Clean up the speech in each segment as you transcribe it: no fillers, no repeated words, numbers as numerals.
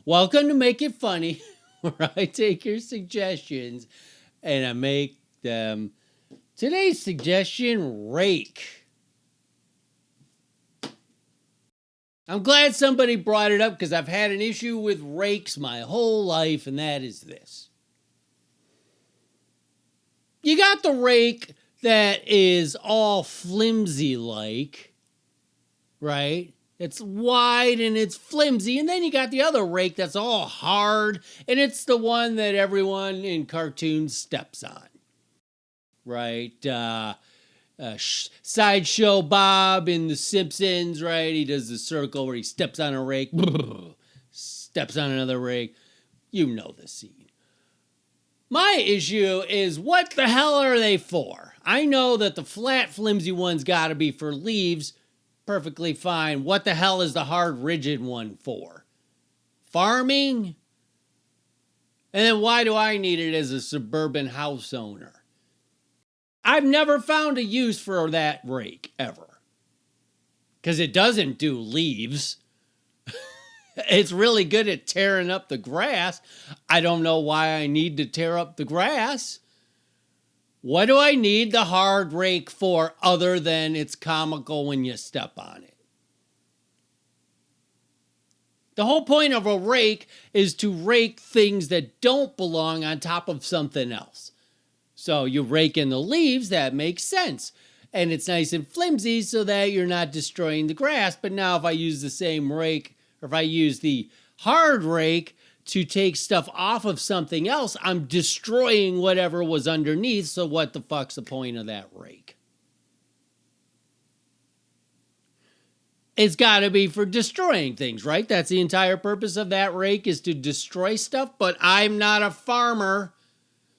Welcome to Make It Funny, where I take your suggestions and I make them. Today's suggestion, rake. I'm glad somebody brought it up because I've had an issue with rakes my whole life, and that is this. You got the rake that is all flimsy like, right? It's wide and it's flimsy. And then you got the other rake that's all hard, and it's the one that everyone in cartoons steps on, right? Sideshow Bob in The Simpsons, right? He does the circle where he steps on a rake, steps on another rake. You know the scene. My issue is, what the hell are they for? I know that the flat, flimsy one's got to be for leaves. Perfectly fine. What the hell is the hard, rigid one for? Farming? And then why do I need it as a suburban house owner? I've never found a use for that rake, ever. Because it doesn't do leaves. It's really good at tearing up the grass. I don't know why I need to tear up the grass. What do I need the hard rake for other than it's comical when you step on it? The whole point of a rake is to rake things that don't belong on top of something else. So you rake in the leaves, that makes sense. And it's nice and flimsy so that you're not destroying the grass. But now if I use the same rake, or if I use the hard rake to take stuff off of something else, I'm destroying whatever was underneath. So what the fuck's the point of that rake? It's got to be for destroying things, right? That's the entire purpose of that rake, is to destroy stuff. But I'm not a farmer,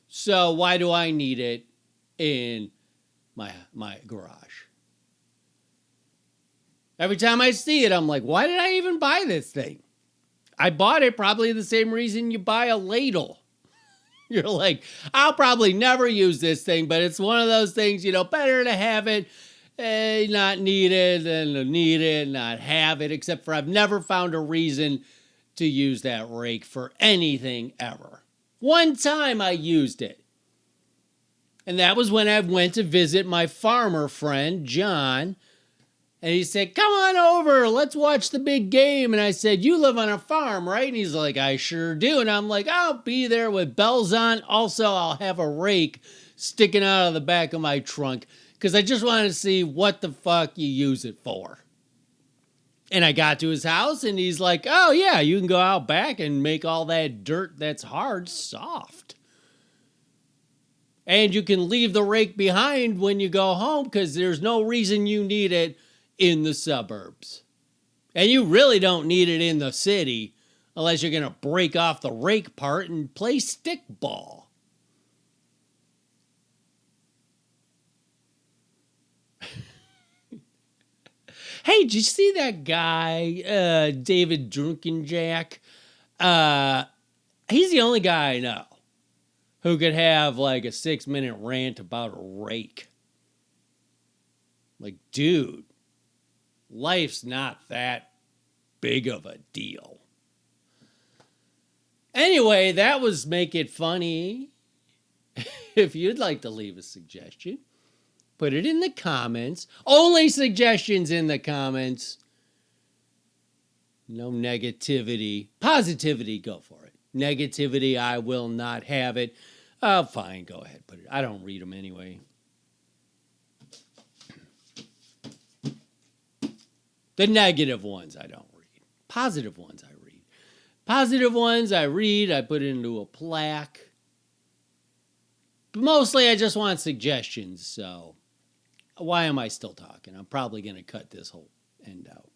so why do I need it in my garage? Every time I see it, I'm like, why did I even buy this thing? I bought it probably the same reason you buy a ladle. You're like, I'll probably never use this thing, but it's one of those things, better to have it, not need it, than to need it, not have it, except for I've never found a reason to use that rake for anything ever. One time I used it. And that was when I went to visit my farmer friend, John. And he said, come on over, let's watch the big game. And I said, you live on a farm, right? And he's like, I sure do. And I'm like, I'll be there with bells on. Also, I'll have a rake sticking out of the back of my trunk, because I just wanted to see what the fuck you use it for. And I got to his house, and he's like, oh, yeah, you can go out back and make all that dirt that's hard soft. And you can leave the rake behind when you go home, because there's no reason you need it in the suburbs. And you really don't need it in the city unless you're going to break off the rake part and play stickball. Hey, did you see that guy, David Drunkenjack? He's the only guy I know who could have like a 6-minute rant about a rake. Like, dude, life's not that big of a deal. Anyway, that was Make It Funny. If you'd like to leave a suggestion, put it in the comments. Only suggestions in the comments. No negativity. Positivity, go for it. Negativity, I will not have it. Oh, fine, go ahead. Put it. I don't read them anyway. The negative ones I don't read. Positive ones I read. Positive ones I read. I put it into a plaque. But mostly I just want suggestions, so why am I still talking? I'm probably going to cut this whole end out.